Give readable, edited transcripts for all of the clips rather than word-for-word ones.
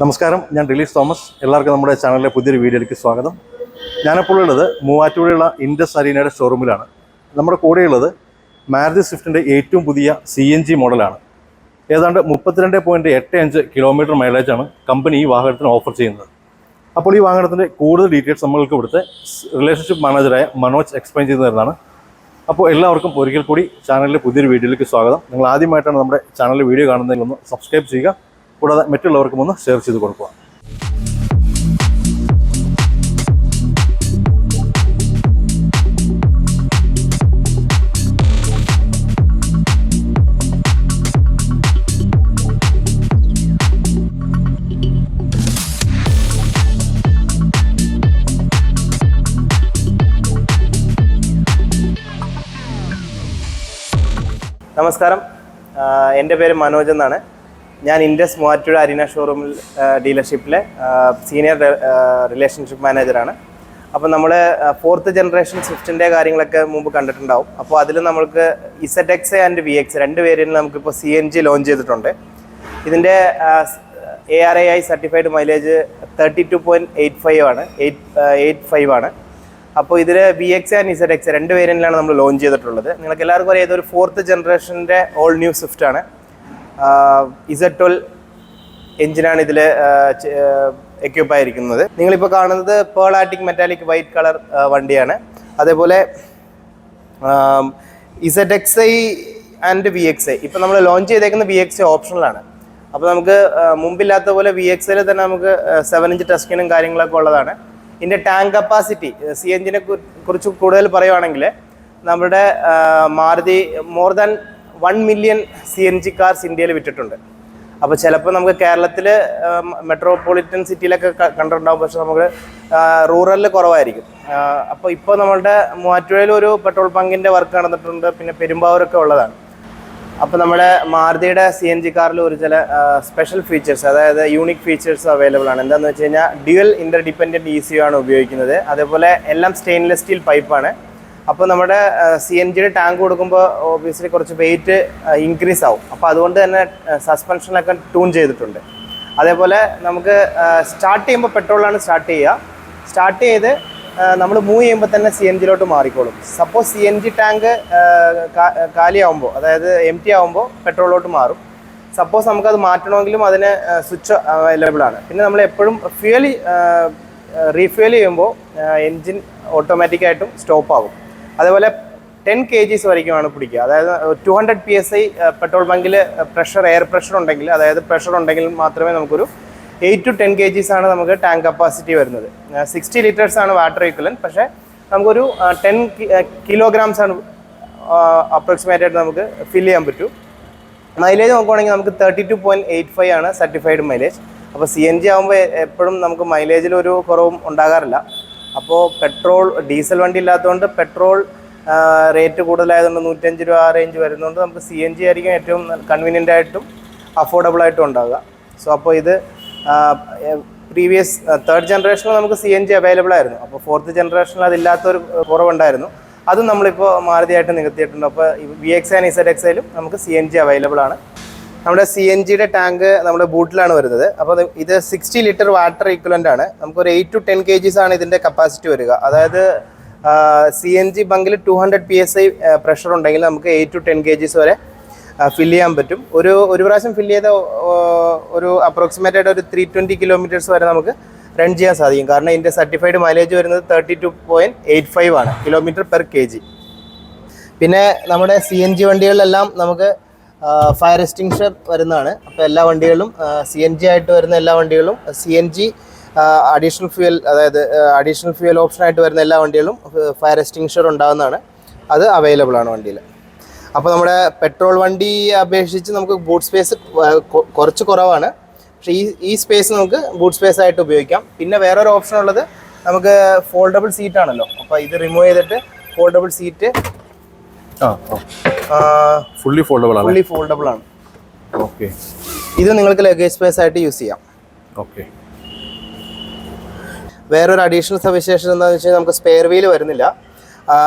നമസ്കാരം, ഞാൻ release Thomas. എല്ലാവർക്കും നമ്മുടെ ചാനലിലെ പുതിയൊരു വീഡിയോയിലേക്ക് സ്വാഗതം. ഞാനിപ്പോൾ ഉള്ളത് മൂവാറ്റുപുഴയുള്ള ഇൻഡസ് അരീനയുടെ ഷോറൂമിലാണ്. നമ്മുടെ കൂടെയുള്ളത് മാരുതി സ്വിഫ്റ്റിൻ്റെ ഏറ്റവും പുതിയ CNG മോഡലാണ്. ഏതാണ്ട് 32.85 കിലോമീറ്റർ മൈലേജാണ് കമ്പനി ഈ വാഹനത്തിന് ഓഫർ ചെയ്യുന്നത്. അപ്പോൾ ഈ വാഹനത്തിൻ്റെ കൂടുതൽ ഡീറ്റെയിൽസ് നമ്മൾക്ക് ഇവിടുത്തെ റിലേഷൻഷിപ്പ് മാനേജറായ മനോജ് എക്സ്പ്ലെയിൻ ചെയ്തു തരുന്നതാണ്. അപ്പോൾ എല്ലാവർക്കും ഒരിക്കൽ കൂടി ചാനലിലെ പുതിയൊരു വീഡിയോയിലേക്ക് സ്വാഗതം. നിങ്ങൾ ആദ്യമായിട്ടാണ് നമ്മുടെ ചാനലിൽ വീഡിയോ കാണുന്നതെങ്കിൽ ഒന്ന് സബ്സ്ക്രൈബ് ചെയ്യുക, കൂടാതെ മറ്റുള്ളവർക്കും ഒന്ന് ഷെയർ ചെയ്ത് കൊടുക്കുക. നമസ്കാരം, എൻ്റെ പേര് മനോജ് എന്നാണ്. ഞാൻ ഇൻഡസ് മൂവാറ്റുപുഴ അരീന ഷോറൂമിൽ ഡീലർഷിപ്പിലെ സീനിയർ റിലേഷൻഷിപ്പ് മാനേജറാണ്. അപ്പോൾ നമ്മൾ 4th ജനറേഷൻ സ്വിഫ്റ്റിൻ്റെ കാര്യങ്ങളൊക്കെ മുമ്പ് കണ്ടിട്ടുണ്ടാവും. അപ്പോൾ അതിൽ നമ്മൾക്ക് ZX ആൻഡ് VX രണ്ട് വേരിയൻറ്റിൽ നമുക്കിപ്പോൾ CNG ലോഞ്ച് ചെയ്തിട്ടുണ്ട്. ഇതിൻ്റെ ARAI സർട്ടിഫൈഡ് മൈലേജ് 32.85 ആണ്, 85 ആണ്. അപ്പോൾ ഇതിൽ VX ആൻഡ് ZX രണ്ട് വേരിയൻറ്റിലാണ് നമ്മൾ ലോഞ്ച് ചെയ്തിട്ടുള്ളത്. നിങ്ങൾക്ക് എല്ലാവർക്കും അറിയാം, ഇതൊരു 4th ജനറേഷൻ്റെ ഓൾ ന്യൂ സ്വിഫ്റ്റ് ആണ്. Z12 എഞ്ചിനാണ് ഇതിൽ എക്യൂപ്പ് ആയിരിക്കുന്നത്. നിങ്ങളിപ്പോൾ കാണുന്നത് പേളാറ്റിക് മെറ്റാലിക് വൈറ്റ് കളർ വണ്ടിയാണ്. അതേപോലെ ZXi ആൻഡ് VXi ഇപ്പോൾ നമ്മൾ ലോഞ്ച് ചെയ്തേക്കുന്ന VXi ഓപ്ഷണലാണ്. അപ്പോൾ നമുക്ക് മുമ്പില്ലാത്ത പോലെ VXiൽ തന്നെ നമുക്ക് 7 ഇഞ്ച് ടച്ച് സ്ക്രീനും കാര്യങ്ങളൊക്കെ ഉള്ളതാണ്. ഇതിൻ്റെ ടാങ്ക് കപ്പാസിറ്റി CNGനെ കുറിച്ച് കൂടുതൽ പറയുവാണെങ്കിൽ നമ്മുടെ Maruti more than 1 million CNG cars ഇന്ത്യയിൽ വിറ്റിട്ടുണ്ട്. അപ്പോൾ ചിലപ്പോൾ നമുക്ക് കേരളത്തിൽ മെട്രോപൊളിറ്റൻ സിറ്റിയിലൊക്കെ കണ്ടിട്ടുണ്ടാകും, പക്ഷെ നമുക്ക് റൂറലിൽ കുറവായിരിക്കും. അപ്പോൾ ഇപ്പോൾ നമ്മളുടെ മൂവാറ്റുപുഴയിൽ ഒരു പെട്രോൾ പങ്കിൻ്റെ വർക്ക് നടന്നിട്ടുണ്ട്, പിന്നെ പെരുമ്പാവൂരൊക്കെ ഉള്ളതാണ്. അപ്പോൾ നമ്മുടെ മാരുതിയുടെ CNG കാറിൽ ഒരു ചില സ്പെഷ്യൽ ഫീച്ചേഴ്സ്, അതായത് യൂണിക് ഫീച്ചേഴ്സ് അവൈലബിൾ ആണ്. എന്താണെന്ന് വെച്ച് കഴിഞ്ഞാൽ ഡ്യുവൽ ഇൻ്റർഡിപെൻഡൻറ്റ് ECU ആണ് ഉപയോഗിക്കുന്നത്. അതേപോലെ എല്ലാം സ്റ്റെയിൻലെസ് സ്റ്റീൽ പൈപ്പാണ്. അപ്പോൾ നമ്മുടെ CNGയുടെ ടാങ്ക് കൊടുക്കുമ്പോൾ ഓബിയസ്ലി കുറച്ച് വെയിറ്റ് ഇൻക്രീസ് ആവും. അപ്പോൾ അതുകൊണ്ട് തന്നെ സസ്പെൻഷനൊക്കെ ട്യൂൺ ചെയ്തിട്ടുണ്ട്. അതേപോലെ നമുക്ക് സ്റ്റാർട്ട് ചെയ്യുമ്പോൾ പെട്രോളാണ് സ്റ്റാർട്ട് ചെയ്യുക. സ്റ്റാർട്ട് ചെയ്ത് നമ്മൾ മൂവ് ചെയ്യുമ്പോൾ തന്നെ CNGയിലോട്ട് മാറിക്കോളും. സപ്പോസ് CNG ടാങ്ക് കാലിയാവുമ്പോൾ, അതായത് എംറ്റി ആവുമ്പോൾ പെട്രോളിലോട്ട് മാറും. സപ്പോസ് നമുക്കത് മാറ്റണമെങ്കിലും അതിന് സ്വിച്ച് അവൈലബിൾ ആണ്. പിന്നെ നമ്മൾ എപ്പോഴും റീഫ്യൂൽ ചെയ്യുമ്പോൾ എൻജിൻ ഓട്ടോമാറ്റിക്കായിട്ടും സ്റ്റോപ്പ് ആകും. അതേപോലെ 10 kgs വരയ്ക്കുമാണ് പിടിക്കുക. അതായത് 200 PSI പെട്രോൾ ബങ്കിൽ എയർ പ്രഷർ ഉണ്ടെങ്കിൽ, അതായത് പ്രഷർ ഉണ്ടെങ്കിൽ മാത്രമേ നമുക്കൊരു 8 to 10 kgs ആണ് നമുക്ക് ടാങ്ക് കപ്പാസിറ്റി വരുന്നത്. 60 liters ആണ് വാട്ടർ ഈക്വലന്റ്, പക്ഷേ നമുക്കൊരു 10 kilograms ആണ് അപ്രോക്സിമേറ്റ് ആയിട്ട് നമുക്ക് ഫില്ല് ചെയ്യാൻ പറ്റും. മൈലേജ് നോക്കുവാണെങ്കിൽ നമുക്ക് 32.85 ആണ് സർട്ടിഫൈഡ് മൈലേജ്. അപ്പോൾ CNG ആകുമ്പോൾ എപ്പോഴും നമുക്ക് മൈലേജിലൊരു കുറവും ഉണ്ടാകാറില്ല. അപ്പോൾ ഡീസൽ വണ്ടി ഇല്ലാത്തതുകൊണ്ട് പെട്രോൾ റേറ്റ് കൂടുതലായതുകൊണ്ട് 105 രൂപ റേഞ്ച് വരുന്നതുകൊണ്ട് നമുക്ക് CNG ആയിരിക്കും ഏറ്റവും കൺവീനിയൻ്റ് ആയിട്ടും അഫോർഡബിൾ ആയിട്ടും ഉണ്ടാകുക. സോ അപ്പോൾ ഇത് പ്രീവിയസ് 3rd ജനറേഷനിൽ നമുക്ക് CNG അവൈലബിൾ ആയിരുന്നു. അപ്പോൾ 4th ജനറേഷനിൽ അതില്ലാത്തൊരു കുറവുണ്ടായിരുന്നു. അതും നമ്മളിപ്പോൾ മാരുതിയായിട്ട് നികത്തിയിട്ടുണ്ട്. അപ്പോൾ VX ആൻഡ് ZXയിലും നമുക്ക് CNG അവൈലബിൾ ആണ്. നമ്മുടെ CNGയുടെ ടാങ്ക് നമ്മുടെ ബൂട്ടിലാണ് വരുന്നത്. അപ്പോൾ ഇത് 60 ലിറ്റർ വാട്ടർ ഈക്വലൻ്റ് ആണ്. നമുക്കൊരു 8 to 10 kgs ആണ് ഇതിൻ്റെ കപ്പാസിറ്റി വരിക. അതായത് CNG ബങ്കിൽ 200 PSI പ്രഷർ ഉണ്ടെങ്കിൽ നമുക്ക് 8 to 10 kgs വരെ ഫില്ല് ചെയ്യാൻ പറ്റും. ഒരു പ്രാവശ്യം ഫില്ല് ചെയ്ത ഒരു അപ്രോക്സിമേറ്റ് ആയിട്ട് ഒരു 320 kilometers വരെ നമുക്ക് റൺ ചെയ്യാൻ സാധിക്കും. കാരണം ഇതിൻ്റെ സർട്ടിഫൈഡ് മൈലേജ് വരുന്നത് 32.85 ആണ് km/kg. പിന്നെ നമ്മുടെ CNG വണ്ടികളിലെല്ലാം നമുക്ക് ഫയർ എക്സ്റ്റിങ്ഷർ വരുന്നതാണ്. അപ്പോൾ എല്ലാ വണ്ടികളിലും CNG ആയിട്ട് വരുന്ന എല്ലാ വണ്ടികളും CNG അഡീഷണൽ ഫ്യൂവൽ ഓപ്ഷനായിട്ട് വരുന്ന എല്ലാ വണ്ടികളും ഫയർ എക്സ്റ്റിങ്ഷർ ഉണ്ടാകുന്നതാണ്. അത് അവൈലബിൾ ആണ് വണ്ടിയിൽ. അപ്പോൾ നമ്മുടെ പെട്രോൾ വണ്ടി അപേക്ഷിച്ച് നമുക്ക് ബൂട്ട് സ്പേസ് കുറച്ച് കുറവാണ്. പക്ഷേ ഈ സ്പേസ് നമുക്ക് ബൂട്ട് സ്പേസ് ആയിട്ട് ഉപയോഗിക്കാം. പിന്നെ വേറൊരു ഓപ്ഷൻ ഉള്ളത്, നമുക്ക് ഫോൾഡബിൾ സീറ്റ് ആണല്ലോ. അപ്പോൾ ഇത് റിമൂവ് ചെയ്തിട്ട് ഫോൾഡബിൾ സീറ്റ് ഫുള്ളി ഫോൾഡബിൾ ആണ്. ഓക്കെ, ഇത് നിങ്ങൾക്ക് ലഗേജ് സ്പേസ് ആയിട്ട് യൂസ് ചെയ്യാം. ഓക്കെ. വേറൊരു അഡീഷണൽ സവിശേഷത എന്താണെന്ന് വെച്ച് കഴിഞ്ഞാൽ നമുക്ക് സ്പെയർ വീൽ വരുന്നില്ല.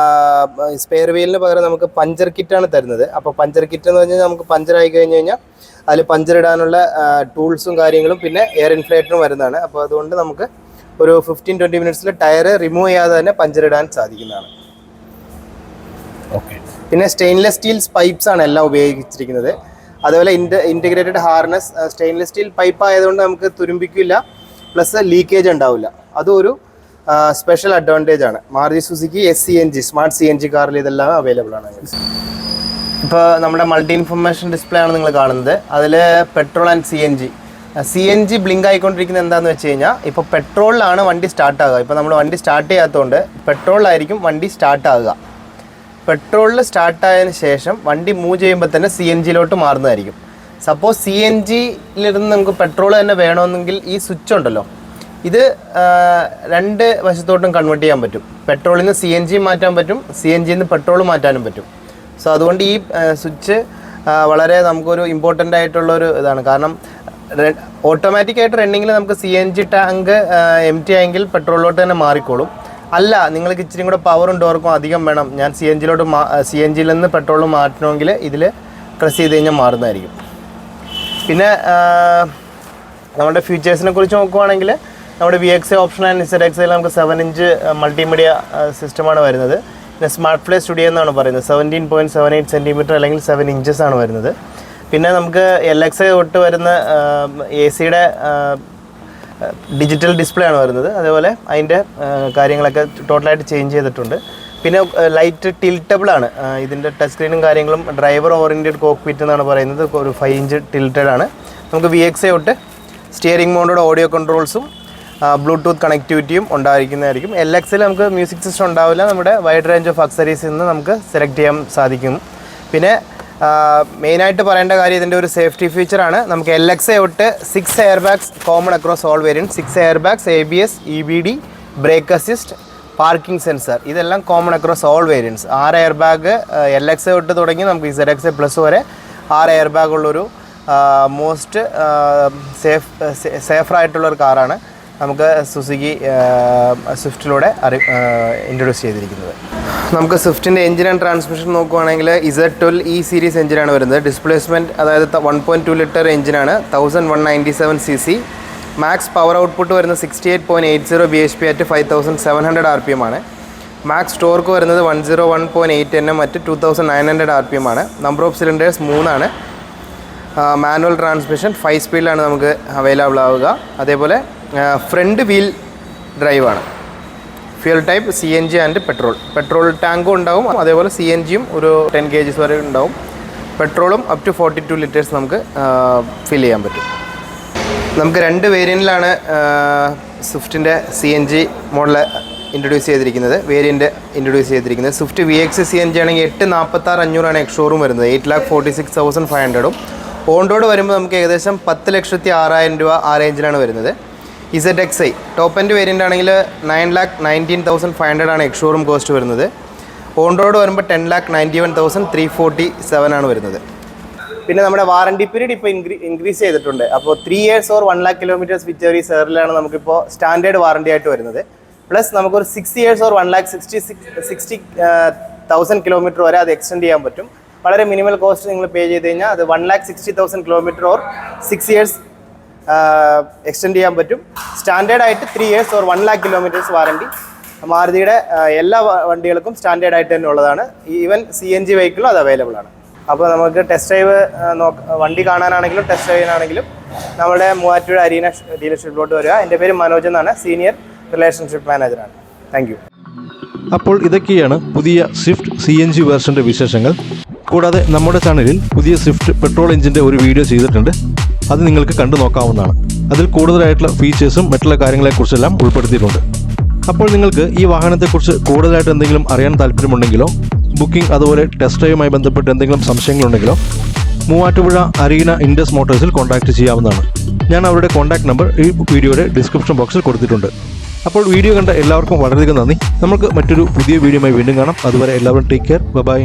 സ്പെയർ വീലിന് പകരം നമുക്ക് പഞ്ചർ കിറ്റാണ് തരുന്നത്. അപ്പോൾ പഞ്ചർ കിറ്റ് എന്ന് പറഞ്ഞാൽ നമുക്ക് പഞ്ചറായി കഴിഞ്ഞ് കഴിഞ്ഞാൽ അതിൽ പഞ്ചർ ഇടാനുള്ള ടൂൾസും കാര്യങ്ങളും പിന്നെ എയർ ഇൻഫ്ലേറ്ററും വരുന്നതാണ്. അപ്പോൾ അതുകൊണ്ട് നമുക്ക് ഒരു 15-20 മിനിറ്റ്സിൽ ടയർ റിമൂവ് ചെയ്യാതെ തന്നെ പഞ്ചർ ഇടാൻ സാധിക്കുന്നതാണ്. ഓക്കെ. പിന്നെ സ്റ്റെയിൻലെസ് സ്റ്റീൽ പൈപ്പ്സ് ആണ് എല്ലാം ഉപയോഗിച്ചിരിക്കുന്നത്. അതുപോലെ integrated harness stainless steel pipe ആയതുകൊണ്ട് നമുക്ക് തുരുമ്പിക്കില്ല, പ്ലസ് ലീക്കേജ് ഉണ്ടാവില്ല. അതും ഒരു സ്പെഷ്യൽ അഡ്വാൻറ്റേജ് ആണ്. Maruti Suzuki SCNG smart CNG കാറിൽ ഇതെല്ലാം അവൈലബിൾ ആണ്. ഇപ്പോൾ നമ്മുടെ മൾട്ടി ഇൻഫർമേഷൻ ഡിസ്പ്ലേ ആണ് നിങ്ങൾ കാണുന്നത്. അതിൽ പെട്രോൾ ആൻഡ് CNG ബ്ലിങ്ക് ആയിക്കൊണ്ടിരിക്കുന്നത് എന്താണെന്ന് വെച്ച് കഴിഞ്ഞാൽ ഇപ്പോൾ പെട്രോളിലാണ് വണ്ടി സ്റ്റാർട്ട് ആകുക. ഇപ്പോൾ നമ്മൾ വണ്ടി സ്റ്റാർട്ട് ചെയ്യാത്തതുകൊണ്ട് പെട്രോളിലായിരിക്കും വണ്ടി സ്റ്റാർട്ട് ആകുക. പെട്രോളിൽ സ്റ്റാർട്ടായതിനു ശേഷം വണ്ടി മൂവ് ചെയ്യുമ്പോൾ തന്നെ CNGയിലോട്ട് മാറുന്നതായിരിക്കും. സപ്പോസ് CNGയിലിരുന്ന് നമുക്ക് പെട്രോൾ തന്നെ വേണമെന്നെങ്കിൽ ഈ സ്വിച്ച് ഉണ്ടല്ലോ, ഇത് രണ്ട് വശത്തോട്ടും കൺവേർട്ട് ചെയ്യാൻ പറ്റും. പെട്രോളിൽ നിന്ന് CNG മാറ്റാൻ പറ്റും, CNGയിൽ നിന്ന് പെട്രോൾ മാറ്റാനും പറ്റും. സോ അതുകൊണ്ട് ഈ സ്വിച്ച് വളരെ നമുക്കൊരു ഇമ്പോർട്ടൻ്റ് ആയിട്ടുള്ളൊരു ഇതാണ്. കാരണം ഓട്ടോമാറ്റിക്കായിട്ട് റണ്ണിങ്ങിൽ നമുക്ക് CNG ടാങ്ക് empty ആയെങ്കിൽ പെട്രോളിലോട്ട് തന്നെ മാറിക്കോളും. അല്ല, നിങ്ങൾക്ക് ഇച്ചിരി കൂടെ പവറും ടോർക്കും അധികം വേണം, ഞാൻ CNGയിൽ നിന്ന് പെട്രോൾ മാറ്റണമെങ്കിൽ ഇതിൽ പ്രസ് ചെയ്ത് കഴിഞ്ഞാൽ മാറുന്നതായിരിക്കും. പിന്നെ നമ്മുടെ ഫീച്ചേഴ്സിനെ കുറിച്ച് നോക്കുവാണെങ്കിൽ നമ്മുടെ VXA ഓപ്ഷൻ ആൻഡ് ZXAയിൽ നമുക്ക് 7-inch മൾട്ടിമീഡിയ സിസ്റ്റമാണ് വരുന്നത്. പിന്നെ സ്മാർട്ട് പ്ലേ സ്റ്റുഡിയോ എന്നാണ് പറയുന്നത്. 17.78 സെൻറ്റിമീറ്റർ അല്ലെങ്കിൽ 7 inches ആണ് വരുന്നത്. പിന്നെ നമുക്ക് LXA തൊട്ട് വരുന്ന AC-യുടെ ഡിജിറ്റൽ ഡിസ്പ്ലേ ആണ് വരുന്നത്. അതേപോലെ അതിൻ്റെ കാര്യങ്ങളൊക്കെ ടോട്ടലായിട്ട് ചേഞ്ച് ചെയ്തിട്ടുണ്ട്. പിന്നെ ലൈറ്റ് ടിൽറ്റബിൾ ആണ് ഇതിൻ്റെ ടച്ച് സ്ക്രീനും കാര്യങ്ങളും. ഡ്രൈവർ ഓറിയൻറ്റഡ് കോക്ക്പിറ്റ് എന്നാണ് പറയുന്നത്. ഒരു 5 inch ടിൽറ്റഡ് ആണ്. നമുക്ക് VXA തൊട്ട് സ്റ്റിയറിംഗ് മോഡോടെ ഓഡിയോ കൺട്രോൾസും ബ്ലൂടൂത്ത് കണക്ടിവിറ്റിയും ഉണ്ടായിരിക്കുന്നതായിരിക്കും. LXയിൽ നമുക്ക് മ്യൂസിക് സിസ്റ്റം ഉണ്ടാവില്ല. നമ്മുടെ വൈഡ് റേഞ്ച് ഓഫ് അക്സറീസിൽ നിന്ന് നമുക്ക് സെലക്ട് ചെയ്യാൻ സാധിക്കും. പിന്നെ മെയിനായിട്ട് പറയേണ്ട കാര്യം ഇതിൻ്റെ ഒരു സേഫ്റ്റി ഫീച്ചറാണ്. നമുക്ക് LXA തൊട്ട് 6 air bags common across all variant. 6 air bags, ABS, EBD, brake assist, parking sensor, ഇതെല്ലാം common across all variants. 6 air bag LXA തൊട്ട് തുടങ്ങി നമുക്ക് ZXA പ്ലസ് വരെ 6 എയർ ബാഗ് ഉള്ളൊരു മോസ്റ്റ് സേഫറായിട്ടുള്ളൊരു കാറാണ് നമുക്ക് സുസുക്കി സ്വിഫ്റ്റിലൂടെ ഇൻട്രൊഡ്യൂസ് ചെയ്തിരിക്കുന്നത്. നമുക്ക് സ്വിഫ്റ്റിൻ്റെ എഞ്ചിൻ ആൻഡ് ട്രാൻസ്മിഷൻ നോക്കുവാണെങ്കിൽ Z12E സീരീസ് എഞ്ചിനാണ് വരുന്നത്. ഡിസ്പ്ലേസ്മെൻറ്റ് അതായത് 1.2 ലിറ്റർ എഞ്ചിനാണ്. 1197 cc. മാക്സ് പവർ ഔട്ട്പുട്ട് വരുന്നത് 68.80 bhp അറ്റ് 5700 RPM ആണ്. മാക്സ് ടോർക്ക് വരുന്നത് 101.8 Nm അറ്റ് 2900 RPM ആണ്. നമ്പർ ഓഫ് സിലിണ്ടേഴ്സ് 3 ആണ്. മാനുവൽ ട്രാൻസ്മിഷൻ 5 സ്പീഡിലാണ് നമുക്ക് അവൈലബിൾ ആവുക. അതേപോലെ ഫ്രണ്ട് വീൽ ഡ്രൈവാണ്. Fuel type CNG and petrol ടാങ്കും ഉണ്ടാവും. അതേപോലെ CNGയും ഒരു 10 kgs വരെ ഉണ്ടാവും. പെട്രോളും അപ് ടു 42 liters നമുക്ക് ഫിൽ ചെയ്യാൻ പറ്റും. നമുക്ക് 2 വേരിയൻറ്റിലാണ് സ്വിഫ്റ്റിൻ്റെ CNG മോഡൽ ഇൻട്രൊഡ്യൂസ് ചെയ്തിരിക്കുന്നത്. സ്വിഫ്റ്റ് VXA CNG ആണെങ്കിൽ 846,500 എക്സ്-ഷോറൂം വരുന്നത്. 8,46,500. ഓൺ റോഡ് വരുമ്പോൾ നമുക്ക് ഏകദേശം 10,06,000 രൂപ ആ റേഞ്ചിലാണ് വരുന്നത്. ZXI ടോപ്പ് എൻഡ് വേരിയൻ്റ് ആണെങ്കിൽ 9,19,500 ആണ് എക്സ്-ഷോറൂം കോസ്റ്റ് വരുന്നത്. ഓൺ റോഡ് വരുമ്പോൾ 10,91,347 ആണ് വരുന്നത്. പിന്നെ നമ്മുടെ വാറണ്ടി പീരീഡ് ഇപ്പോൾ ഇൻക്രീസ് ചെയ്തിട്ടുണ്ട്. അപ്പോൾ 3 years or 1 lakh kilometers which സെറിലാണ് നമുക്കിപ്പോൾ സ്റ്റാൻഡേർഡ് വാറണ്ടി ആയിട്ട് വരുന്നത്. പ്ലസ് നമുക്കൊരു 6 years or 1,60,000 kilometer വരെ അത് എക്സ്റ്റെൻഡ് ചെയ്യാൻ പറ്റും. വളരെ മിനിമൽ കോസ്റ്റ് നിങ്ങൾ പേ ചെയ്ത് കഴിഞ്ഞാൽ അത് 1,60,000 kilometer or 6 years എക്സ്റ്റെൻഡ് ചെയ്യാൻ പറ്റും. സ്റ്റാൻഡേർഡ് ആയിട്ട് 3 years or 1 lakh kilometers warranty മാരുതിയുടെ എല്ലാ വണ്ടികൾക്കും സ്റ്റാൻഡേർഡ് ആയിട്ട് തന്നെ ഉള്ളതാണ്. ഈവൻ CNG വെഹിക്കിളും അത് അവൈലബിൾ ആണ്. അപ്പോൾ നമുക്ക് ടെസ്റ്റ് ഡ്രൈവ് വണ്ടി കാണാനാണെങ്കിലും ടെസ്റ്റ് ഡ്രൈവിനാണെങ്കിലും നമ്മുടെ മൂവാറ്റുപുഴ അരീന ഡീലർഷിപ്പിലോട്ട് വരിക. എൻ്റെ പേര് മനോജ് എന്നാണ്, സീനിയർ റിലേഷൻഷിപ്പ് മാനേജറാണ്. Thank you. അപ്പോൾ ഇതൊക്കെയാണ് പുതിയ സ്വിഫ്റ്റ് CNG വേർഷൻ്റെ വിശേഷങ്ങൾ. കൂടാതെ നമ്മുടെ ചാനലിൽ പുതിയ സ്വിഫ്റ്റ് പെട്രോൾ എഞ്ചിൻ്റെ ഒരു വീഡിയോ ചെയ്തിട്ടുണ്ട്. അത് നിങ്ങൾക്ക് കണ്ടു നോക്കാവുന്നതാണ്. അതിൽ കൂടുതലായിട്ടുള്ള ഫീച്ചേഴ്സും മറ്റുള്ള കാര്യങ്ങളെക്കുറിച്ചെല്ലാം ഉൾപ്പെടുത്തിയിട്ടുണ്ട്. അപ്പോൾ നിങ്ങൾക്ക് ഈ വാഹനത്തെക്കുറിച്ച് കൂടുതലായിട്ട് എന്തെങ്കിലും അറിയാൻ താല്പര്യമുണ്ടെങ്കിലോ ബുക്കിംഗ് അതുപോലെ ടെസ്റ്റ് ഡ്രൈവുമായി ബന്ധപ്പെട്ട് എന്തെങ്കിലും സംശയങ്ങളുണ്ടെങ്കിലോ മൂവാറ്റുപുഴ അരീന ഇൻഡസ് മോട്ടോഴ്സിൽ കോൺടാക്റ്റ് ചെയ്യാവുന്നതാണ്. ഞാൻ അവരുടെ കോൺടാക്ട് നമ്പർ ഈ വീഡിയോയുടെ ഡിസ്ക്രിപ്ഷൻ ബോക്സിൽ കൊടുത്തിട്ടുണ്ട്. അപ്പോൾ വീഡിയോ കണ്ട എല്ലാവർക്കും വളരെയധികം നന്ദി. നമുക്ക് മറ്റൊരു പുതിയ വീഡിയോയുമായി വീണ്ടും കാണാം. അതുവരെ എല്ലാവരും ടേക്ക് കെയർ. ബൈ.